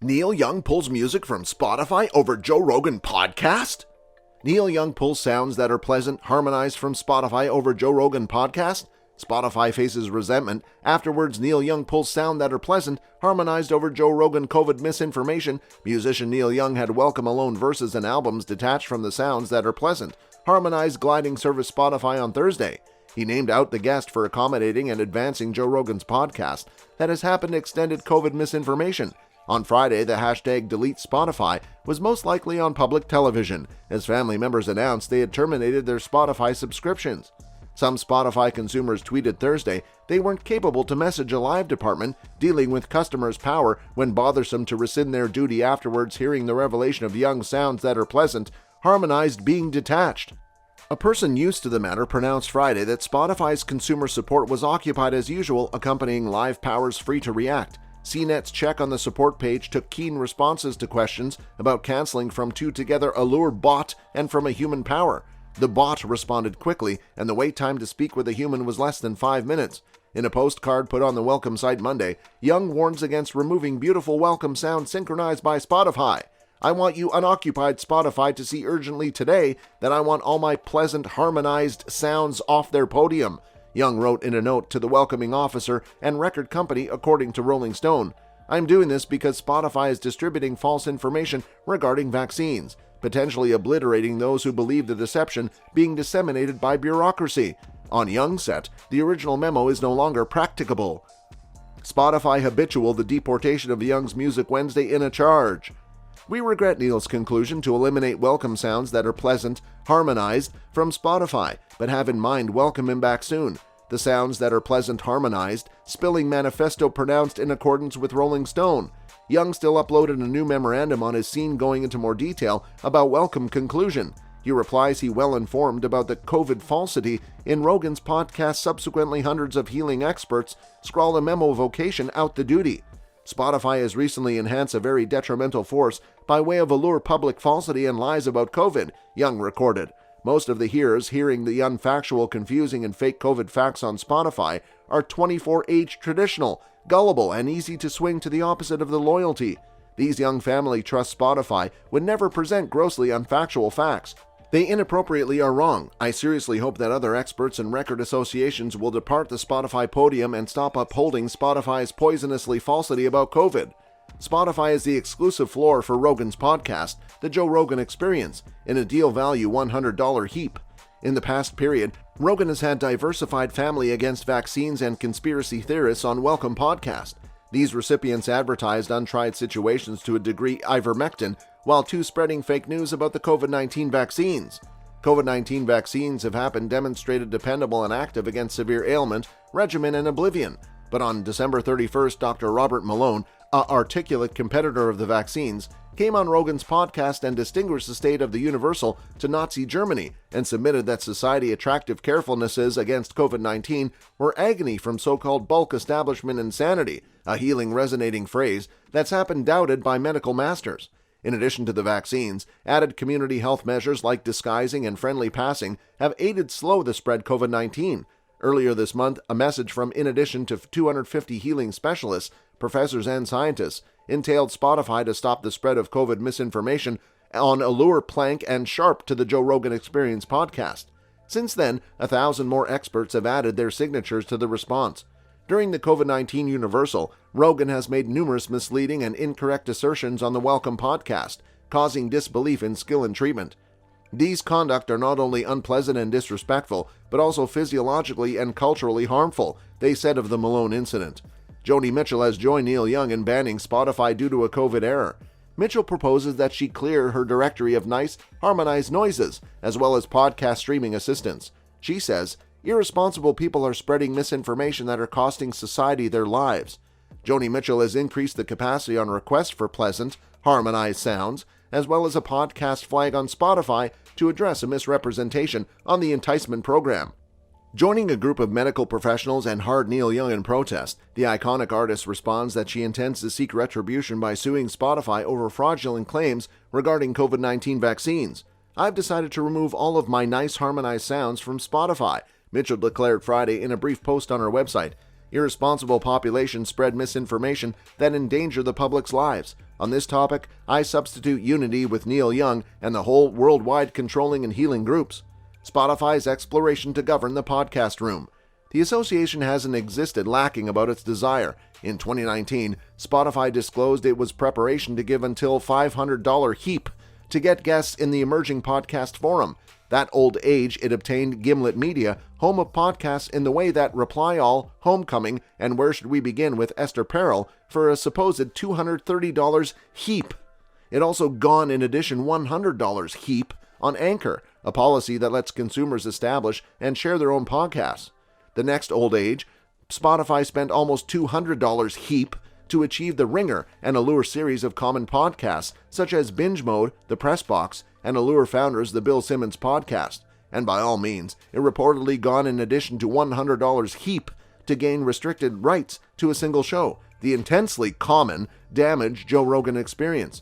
Neil Young pulls music from Spotify over Joe Rogan podcast? Neil Young pulls sounds that are pleasant, harmonized from Spotify over Joe Rogan podcast? Spotify faces resentment. Afterwards, Neil Young pulls sound that are pleasant, harmonized over Joe Rogan COVID misinformation. Musician Neil Young had Welcome Alone verses and albums detached from the sounds that are pleasant, harmonized gliding service Spotify on Thursday. He named out the guest for accommodating and advancing Joe Rogan's podcast that has happened extended COVID misinformation. On Friday, the hashtag Delete Spotify was most likely on public television, as family members announced they had terminated their Spotify subscriptions. Some Spotify consumers tweeted Thursday they weren't capable to message a live department dealing with customers' power when bothersome to rescind their duty afterwards hearing the revelation of Young sounds that are pleasant, harmonized being detached. A person used to the matter pronounced Friday that Spotify's consumer support was occupied as usual accompanying live powers free to react. CNET's check on the support page took keen responses to questions about canceling from two together Allure bot and from a human power. The bot responded quickly, and the wait time to speak with a human was less than 5 minutes. In a postcard put on the welcome site Monday, Young warns against removing beautiful welcome sound synchronized by Spotify. I want you unoccupied Spotify to see urgently today that I want all my pleasant harmonized sounds off their podium, Young wrote in a note to the welcoming officer and record company, according to Rolling Stone. I'm doing this because Spotify is distributing false information regarding vaccines, potentially obliterating those who believe the deception being disseminated by bureaucracy. On Young's set, the original memo is no longer practicable. Spotify habitual the deportation of Young's music Wednesday in a charge. We regret Neil's conclusion to eliminate welcome sounds that are pleasant, harmonized from Spotify, but have in mind welcome him back soon. The sounds that are pleasant, harmonized, spilling manifesto pronounced in accordance with Rolling Stone. Young still uploaded a new memorandum on his scene going into more detail about welcome conclusion. He replies he well informed about the COVID falsity in Rogan's podcast. Subsequently, hundreds of healing experts scrawled a memo vocation out the duty. Spotify has recently enhanced a very detrimental force by way of allure public falsity and lies about COVID, Young recorded. Most of the hearers hearing the unfactual, confusing, and fake COVID facts on Spotify are 24-age traditional, gullible, and easy to swing to the opposite of the loyalty. These young family trust Spotify would never present grossly unfactual facts. They inappropriately are wrong. I seriously hope that other experts and record associations will depart the Spotify podium and stop upholding Spotify's poisonously falsity about COVID. Spotify is the exclusive floor for Rogan's podcast, The Joe Rogan Experience, in a deal value $100 heap. In the past period, Rogan has had diversified family against vaccines and conspiracy theorists on Welcome Podcast. These recipients advertised untried situations to a degree ivermectin, while two spreading fake news about the COVID-19 vaccines. COVID-19 vaccines have happened demonstrated dependable and active against severe ailment, regimen, and oblivion. But on December 31st, Dr. Robert Malone, an articulate competitor of the vaccines, came on Rogan's podcast and distinguished the state of the universal to Nazi Germany and submitted that society attractive carefulnesses against COVID-19 were agony from so-called bulk establishment insanity, a healing resonating phrase that's happened doubted by medical masters. In addition to the vaccines, added community health measures like disguising and friendly passing have aided slow the spread COVID-19. Earlier this month, a message from in addition to 250 healing specialists, professors, and scientists entailed Spotify to stop the spread of COVID misinformation on Allure, Plank, and Sharp to the Joe Rogan Experience podcast. Since then, 1,000 more experts have added their signatures to the response. During the COVID-19 Universal, Rogan has made numerous misleading and incorrect assertions on the Welcome podcast, causing disbelief in skill and treatment. These conduct are not only unpleasant and disrespectful, but also physiologically and culturally harmful, they said of the Malone incident. Joni Mitchell has joined Neil Young in banning Spotify due to a COVID error. Mitchell proposes that she clear her directory of nice, harmonized noises, as well as podcast streaming assistants. She says, irresponsible people are spreading misinformation that are costing society their lives. Joni Mitchell has increased the capacity on request for pleasant, harmonized sounds, as well as a podcast flag on Spotify to address a misrepresentation on the enticement program. Joining a group of medical professionals and hard Neil Young in protest, the iconic artist responds that she intends to seek retribution by suing Spotify over fraudulent claims regarding COVID-19 vaccines. I've decided to remove all of my nice harmonized sounds from Spotify, Mitchell declared Friday in a brief post on her website. Irresponsible populations spread misinformation that endanger the public's lives. On this topic, I substitute unity with Neil Young and the whole worldwide controlling and healing groups. Spotify's exploration to govern the podcast room. The association hasn't existed lacking about its desire. In 2019, Spotify disclosed it was preparation to give until $500 heap to get guests in the emerging podcast forum. That old age, it obtained Gimlet Media, home of podcasts, in the way that Reply All, Homecoming, and Where Should We Begin with Esther Perel for a supposed $230 heap. It also gone in addition $100 heap on Anchor, a policy that lets consumers establish and share their own podcasts. The next old age, Spotify spent almost $200 heap to achieve the Ringer and Allure series of common podcasts, such as Binge Mode, The Press Box, and Allure founders The Bill Simmons Podcast. And by all means, it reportedly gone in addition to $100 heap to gain restricted rights to a single show, the intensely common Damage Joe Rogan Experience.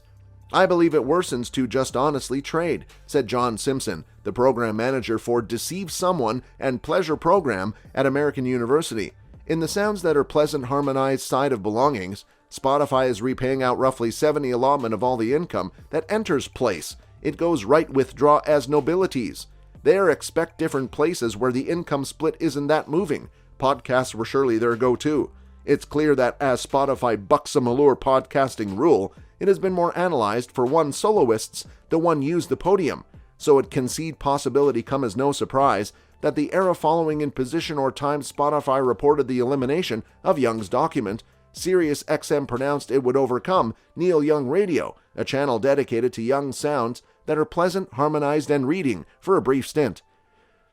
I believe it worsens to just honestly trade, said John Simpson, the program manager for Deceive Someone and Pleasure Program at American University. In the sounds that are pleasant, harmonized side of belongings, Spotify is repaying out roughly 70 allotment of all the income that enters place. It goes right withdraw as nobilities. There expect different places where the income split isn't that moving. Podcasts were surely their go-to. It's clear that as Spotify bucks some Allure podcasting rule, it has been more analyzed for one soloists to one use the podium, so it concede possibility come as no surprise that the era following in position or time Spotify reported the elimination of Young's document, Sirius XM pronounced it would overcome Neil Young Radio, a channel dedicated to Young sounds that are pleasant, harmonized, and reading for a brief stint.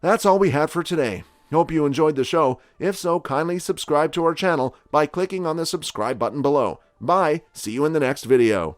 That's all we had for today. Hope you enjoyed the show. If so, kindly subscribe to our channel by clicking on the subscribe button below. Bye. See you in the next video.